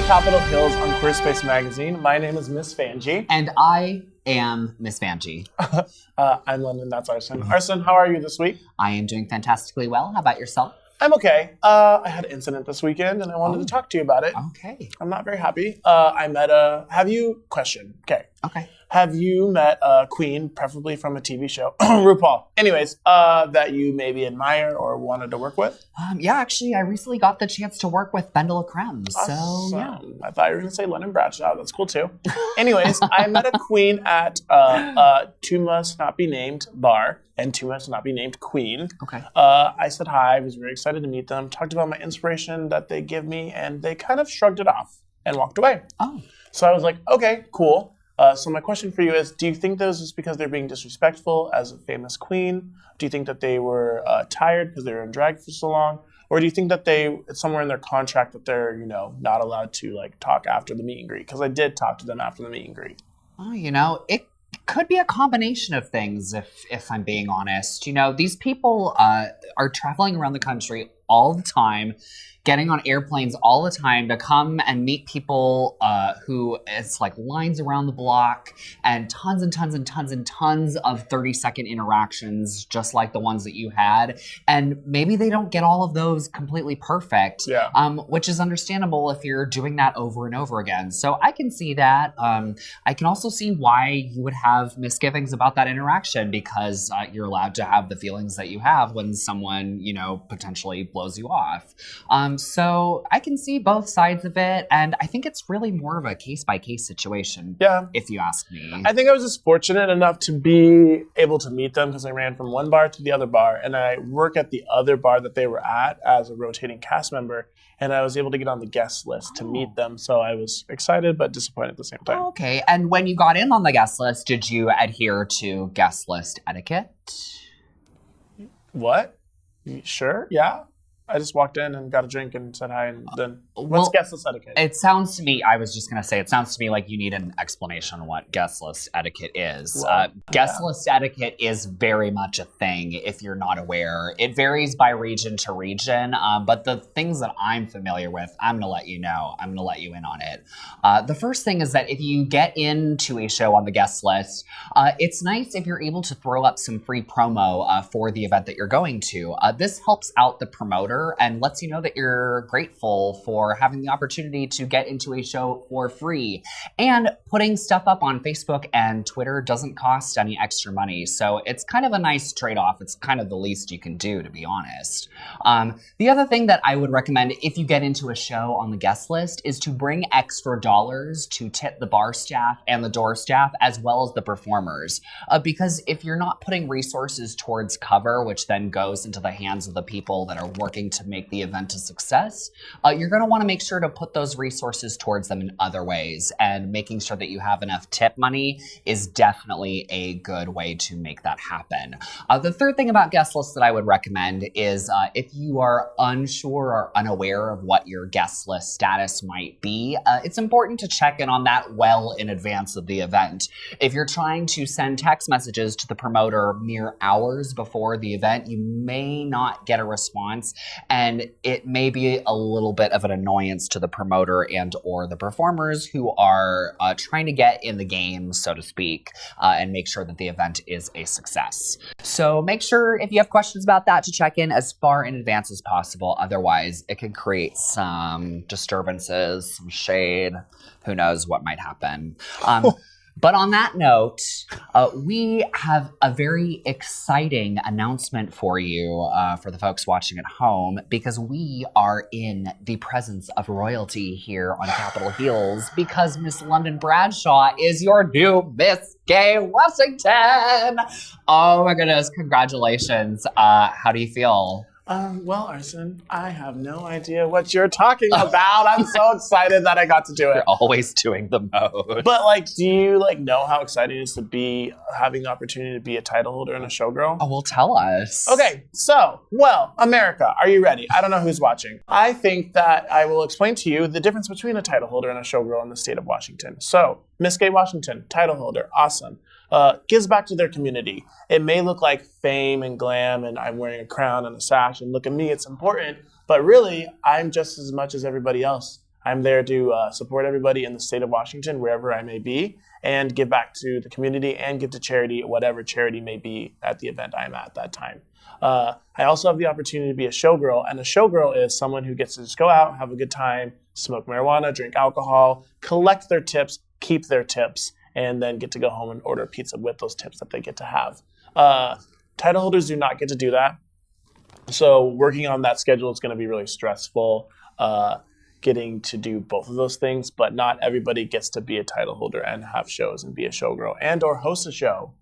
Capitol Hills on Queer Space Magazine. My name is Miss Fanji. And I am Miss Fanji. I'm London, that's Arson. Arson, how are you this week? I am doing fantastically well. How about yourself? I'm okay. I had an incident this weekend and I wanted to talk to you about it. Okay. I'm not very happy. Question. Okay. Have you met a queen, preferably from a TV show, RuPaul? Anyways, that you maybe admire or wanted to work with? Yeah, actually, I recently got the chance to work with Bendela Creme. Awesome. So, yeah. I thought you were going to say London Bradshaw. That's cool, too. Anyways, I met a queen at Two Must Not Be Named bar and Two Must Not Be Named Queen. Okay. I said hi. I was very excited to meet them. Talked about my inspiration that they give me, and they kind of shrugged it off and walked away. Oh. So I was like, okay, cool. So my question for you is, do you think that was just because they're being disrespectful as a famous queen? Do you think that they were tired because they were in drag for so long? Or do you think that it's somewhere in their contract that they're, not allowed to talk after the meet and greet? Because I did talk to them after the meet and greet. Oh, it could be a combination of things, if I'm being honest. These people are traveling around the country all the time, getting on airplanes all the time to come and meet people who it's like lines around the block and tons and tons and tons and tons of 30-second interactions, just like the ones that you had. And maybe they don't get all of those completely perfect, which is understandable if you're doing that over and over again. So I can see that. I can also see why you would have misgivings about that interaction, because you're allowed to have the feelings that you have when someone, potentially blows you off. So I can see both sides of it, and I think it's really more of a case-by-case situation, if you ask me. I think I was just fortunate enough to be able to meet them because I ran from one bar to the other bar, and I work at the other bar that they were at as a rotating cast member, and I was able to get on the guest list to meet them, so I was excited but disappointed at the same time. Okay, and when you got in on the guest list, did you adhere to guest list etiquette? What? Sure, yeah. I just walked in and got a drink and said hi, and then what's guest list etiquette? It sounds to me, I was just going to say, it sounds to me like you need an explanation on what guest list etiquette is. Guest list etiquette is very much a thing if you're not aware. It varies by region to region, but the things that I'm familiar with, I'm going to let you know. I'm going to let you in on it. The first thing is that if you get into a show on the guest list, it's nice if you're able to throw up some free promo for the event that you're going to. This helps out the promoter and lets you know that you're grateful for having the opportunity to get into a show for free. And putting stuff up on Facebook and Twitter doesn't cost any extra money. So it's kind of a nice trade-off. It's kind of the least you can do, to be honest. The other thing that I would recommend if you get into a show on the guest list is to bring extra dollars to tip the bar staff and the door staff, as well as the performers. Because if you're not putting resources towards cover, which then goes into the hands of the people that are working to make the event a success, you're going to want to make sure to put those resources towards them in other ways, and making sure that you have enough tip money is definitely a good way to make that happen. The third thing about guest lists that I would recommend is if you are unsure or unaware of what your guest list status might be, it's important to check in on that well in advance of the event. If you're trying to send text messages to the promoter mere hours before the event, you may not get a response, and it may be a little bit of an annoyance to the promoter and or the performers who are trying to get in the game, so to speak, and make sure that the event is a success. So make sure, if you have questions about that, to check in as far in advance as possible. Otherwise, it can create some disturbances, some shade. Who knows what might happen. But on that note, we have a very exciting announcement for you, for the folks watching at home, because we are in the presence of royalty here on Capitol Hills, because Miss London Bradshaw is your new Miss Gay Washington. Oh my goodness, congratulations. How do you feel? Well, Arson, I have no idea what you're talking about. I'm so excited that I got to do it. You're always doing the most. But, do you, know how exciting it is to be having the opportunity to be a title holder and a showgirl? Oh, well, tell us. Okay, so, America, are you ready? I don't know who's watching. I think that I will explain to you the difference between a title holder and a showgirl in the state of Washington. So, Miss Gay Washington, title holder, awesome. Gives back to their community. It may look like fame and glam and I'm wearing a crown and a sash and look at me, it's important, but really, I'm just as much as everybody else. I'm there to support everybody in the state of Washington, wherever I may be, and give back to the community and give to charity, whatever charity may be at the event I'm at that time. I also have the opportunity to be a showgirl, and a showgirl is someone who gets to just go out, have a good time, smoke marijuana, drink alcohol, collect their tips, keep their tips, and then get to go home and order pizza with those tips that they get to have. Title holders do not get to do that. So working on that schedule is going to be really stressful, getting to do both of those things, but not everybody gets to be a title holder and have shows and be a showgirl and or host a show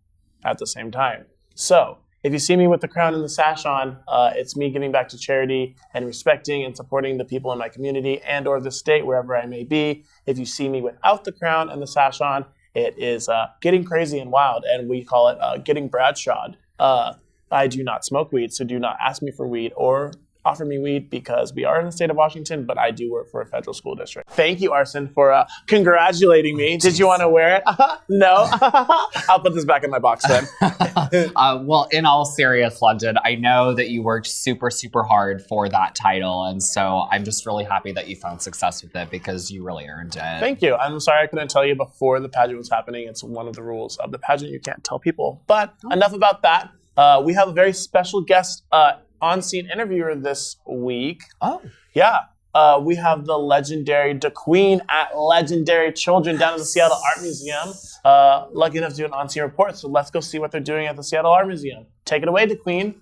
at the same time. So if you see me with the crown and the sash on, it's me giving back to charity and respecting and supporting the people in my community and or the state, wherever I may be. If you see me without the crown and the sash on, it is getting crazy and wild, and we call it getting Bradshawed. I do not smoke weed, so do not ask me for weed or offer me weed because we are in the state of Washington, but I do work for a federal school district. Thank you, Arson, for congratulating me. Did you want to wear it? No. I'll put this back in my box then. Well, in all serious, London, I know that you worked super, super hard for that title, and so I'm just really happy that you found success with it because you really earned it. Thank you. I'm sorry I couldn't tell you before the pageant was happening. It's one of the rules of the pageant. You can't tell people. But enough about that. We have a very special guest on-scene interviewer this week. Oh. Yeah. We have the legendary DeQueen at Legendary Children down at the Seattle Art Museum. Lucky enough to do an on-scene report, so let's go see what they're doing at the Seattle Art Museum. Take it away, DeQueen.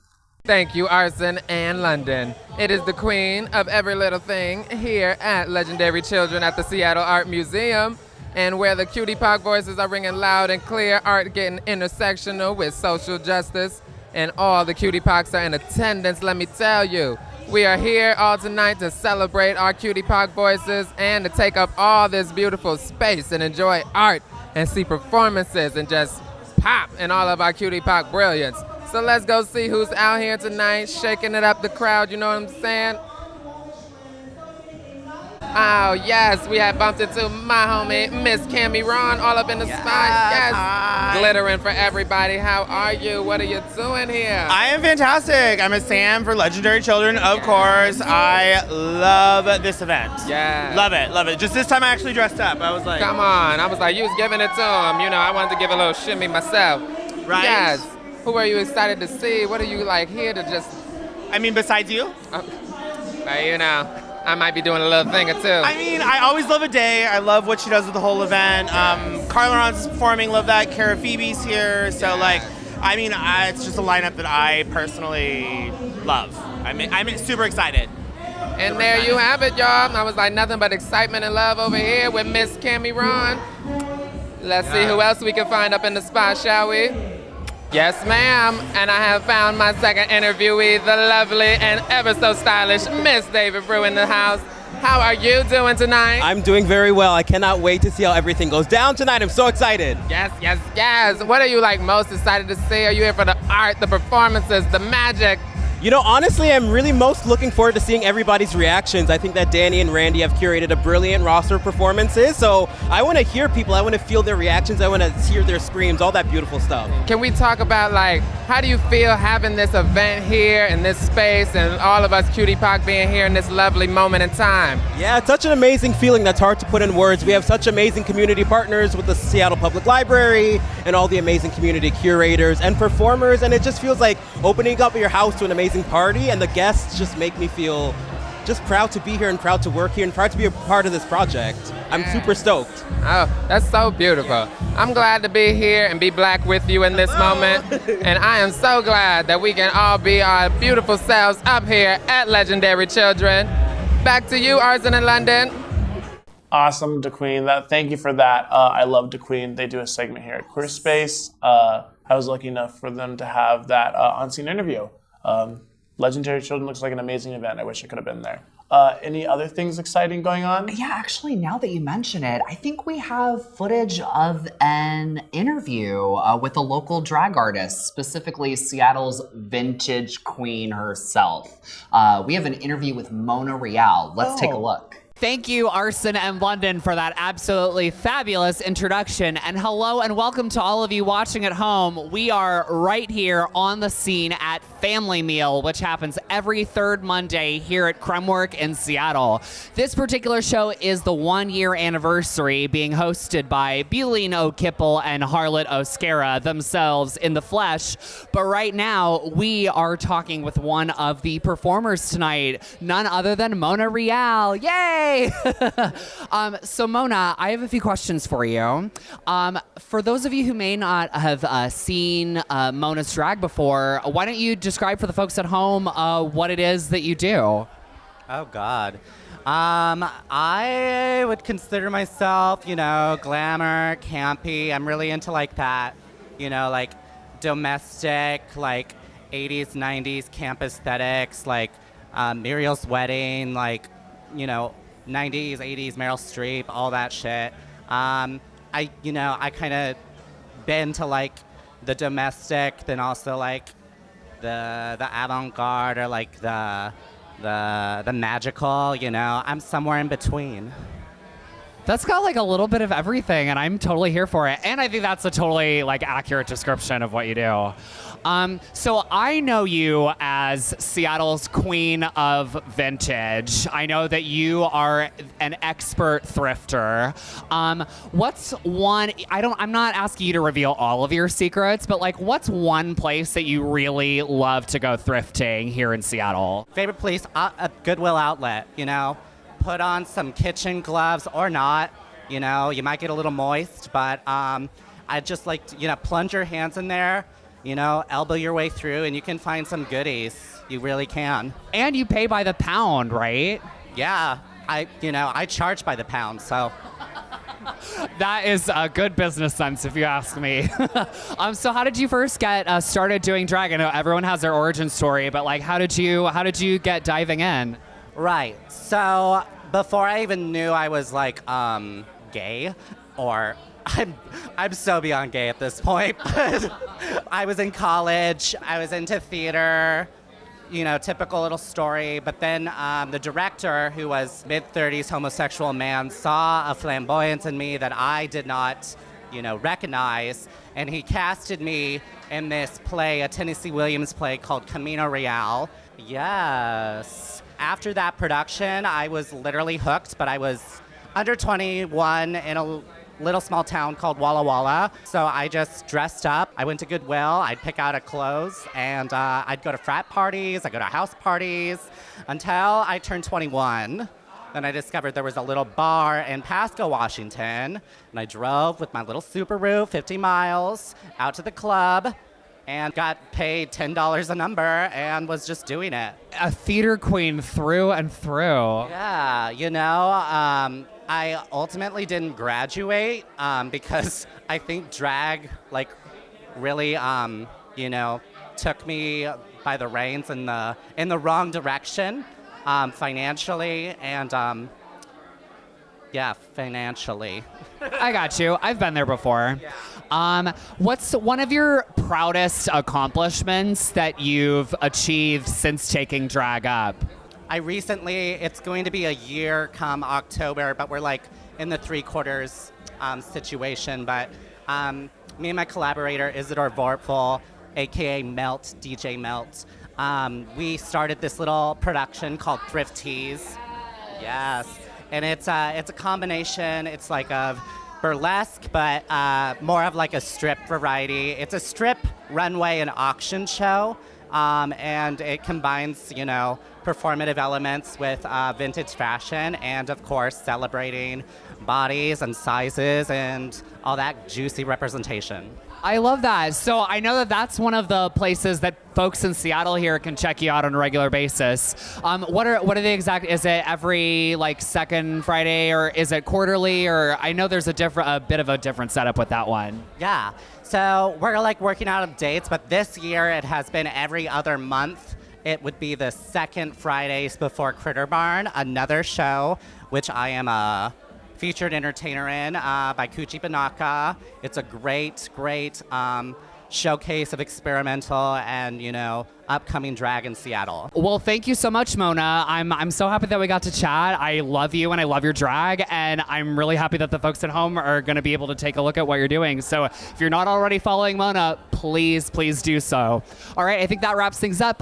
Thank you, Arson and London. It is the queen of every little thing here at Legendary Children at the Seattle Art Museum. And where the cutie pop voices are ringing loud and clear, art getting intersectional with social justice, and all the cutie pocs are in attendance, let me tell you. We are here all tonight to celebrate our cutie poc voices and to take up all this beautiful space and enjoy art and see performances and just pop in all of our cutie poc brilliance. So let's go see who's out here tonight, shaking it up the crowd, you know what I'm saying? Oh, yes, we have bumped into my homie, Miss Cammie Ron, all up in the spot. Yes, hi. Glittering for everybody. How are you? What are you doing here? I am fantastic. I'm a Sam for Legendary Children, of course. I love this event. Yeah. Love it, love it. Just this time I actually dressed up. I was like, Come on. I was like, you was giving it to him. You know, I wanted to give a little shimmy myself. right? Yes. Who are you excited to see? What are you like here to just, I mean, besides you? you know, I might be doing a little thing or two. I mean, I always love a day. I love what she does with the whole event. Carla Ron's performing, love that. Cara Phoebe's here. So, I mean, it's just a lineup that I personally love. I'm super excited. And there you have it, y'all. I was like, nothing but excitement and love over here with Miss Cammie Ron. Let's see who else we can find up in the spot, shall we? Yes, ma'am. And I have found my second interviewee, the lovely and ever so stylish Miss David Brew in the house. How are you doing tonight? I'm doing very well. I cannot wait to see how everything goes down tonight. I'm so excited. Yes, yes, yes. What are you like most excited to see? Are you here for the art, the performances, the magic? You know, honestly, I'm really most looking forward to seeing everybody's reactions. I think that Danny and Randy have curated a brilliant roster of performances, so I want to hear people. I want to feel their reactions. I want to hear their screams, all that beautiful stuff. Can we talk about, like, how do you feel having this event here in this space and all of us cutie poc being here in this lovely moment in time? Yeah, it's such an amazing feeling that's hard to put in words. We have such amazing community partners with the Seattle Public Library and all the amazing community curators and performers, and it just feels like opening up your house to an amazing party, and the guests just make me feel just proud to be here and proud to work here and proud to be a part of this project. I'm super stoked. Oh, that's so beautiful. I'm glad to be here and be black with you in this moment. And I am so glad that we can all be our beautiful selves up here at Legendary Children. Back to you, Arson in London. Awesome, DeQueen. Thank you for that. I love DeQueen. They do a segment here at Queer Space. I was lucky enough for them to have that on-scene interview. Legendary Children looks like an amazing event. I wish I could have been there. Any other things exciting going on? Yeah, actually, now that you mention it, I think we have footage of an interview with a local drag artist, specifically Seattle's vintage queen herself. We have an interview with Mona Real. Let's take a look. Thank you, Arson and London, for that absolutely fabulous introduction. And hello and welcome to all of you watching at home. We are right here on the scene at Family Meal, which happens every third Monday here at Cremwork in Seattle. This particular show is the 1-year anniversary, being hosted by Bieleen O'Kipple and Harlot O'Scara themselves in the flesh. But right now, we are talking with one of the performers tonight, none other than Mona Real. Yay! So Mona, I have a few questions for you. For those of you who may not have seen Mona's drag before, why don't you describe for the folks at home what it is that you do? Oh, God. I would consider myself, glamour, campy. I'm really into like that, like domestic, like 80s, 90s camp aesthetics, like Muriel's Wedding, like, 90s, 80s, Meryl Streep, all that shit. I kind of been to like the domestic, then also like the avant-garde or like the magical, I'm somewhere in between. That's got like a little bit of everything, and I'm totally here for it. And I think that's a totally like accurate description of what you do. So I know you as Seattle's queen of vintage. I know that you are an expert thrifter. What's one? I'm not asking you to reveal all of your secrets, but like, what's one place that you really love to go thrifting here in Seattle? Favorite place? A Goodwill outlet. Put on some kitchen gloves or not. You might get a little moist, but I just like to, plunge your hands in there, elbow your way through, and you can find some goodies. You really can. And you pay by the pound, right? Yeah, I charge by the pound, so. That is a good business sense, if you ask me. So how did you first get started doing drag? I know everyone has their origin story, but like, how did you get diving in? Right. So before I even knew I was like gay, or I'm so beyond gay at this point, but I was in college, I was into theater, typical little story. But then the director, who was mid-30s homosexual man, saw a flamboyance in me that I did not, recognize, and he casted me in this play, a Tennessee Williams play called Camino Real. Yes. After that production, I was literally hooked, but I was under 21 in a little small town called Walla Walla. So I just dressed up. I went to Goodwill. I'd pick out a clothes, and I'd go to frat parties. I'd go to house parties until I turned 21. Then I discovered there was a little bar in Pasco, Washington, and I drove with my little Subaru 50 miles out to the club and got paid $10 a number and was just doing it. A theater queen through and through. Yeah, I ultimately didn't graduate because I think drag really took me by the reins in the wrong direction financially and financially. I got you. I've been there before. Yeah. What's one of your proudest accomplishments that you've achieved since taking drag up? It's going to be a year come October, but we're like in the 3/4 situation. But me and my collaborator, Isidore Vorpful, aka Melt, DJ Melt, we started this little production called Thrift Tees. Yes. And it's a combination. It's like of burlesque, but more of like a strip variety. It's a strip, runway, and auction show, and it combines, performative elements with vintage fashion, and of course celebrating bodies and sizes and all that juicy representation. I love that. So I know that that's one of the places that folks in Seattle here can check you out on a regular basis. What are the exact? Is it every second Friday, or is it quarterly? Or I know there's a bit of a different setup with that one. Yeah. So we're working out of dates, but this year it has been every other month. It would be the second Fridays before Critter Barn, another show which I am a featured entertainer in by Kuchi Banaka. It's a great showcase of experimental and upcoming drag in Seattle. Well, thank you so much, Mona. I'm so happy that we got to chat. I love you and I love your drag, and I'm really happy that the folks at home are going to be able to take a look at what you're doing. So if you're not already following Mona, please do so. All right, I think that wraps things up.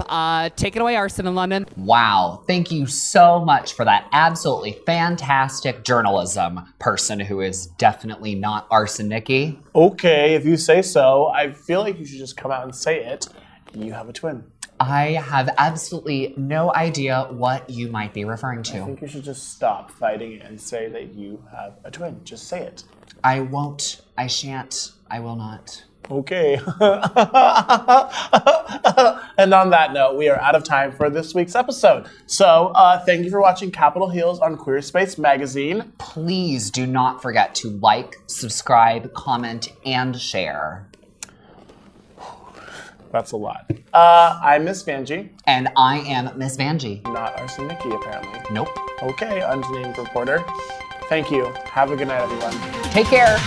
Take it away, Arson in London. Wow, thank you so much for that absolutely fantastic journalism person who is definitely not Arson Nikki. Okay, if you say so. I feel like you should just come out and say it. You have a twin. I have absolutely no idea what you might be referring to. I think you should just stop fighting and say that you have a twin. Just say it. I won't. I shan't. I will not. Okay. And on that note, we are out of time for this week's episode. So thank you for watching Capitol Heels on Queer Space Magazine. Please do not forget to like, subscribe, comment, and share. That's a lot. I'm Miss Vanjie. And I am Miss Vanjie. Not Arson Nikki, apparently. Nope. Okay, unnamed reporter. Thank you. Have a good night, everyone. Take care.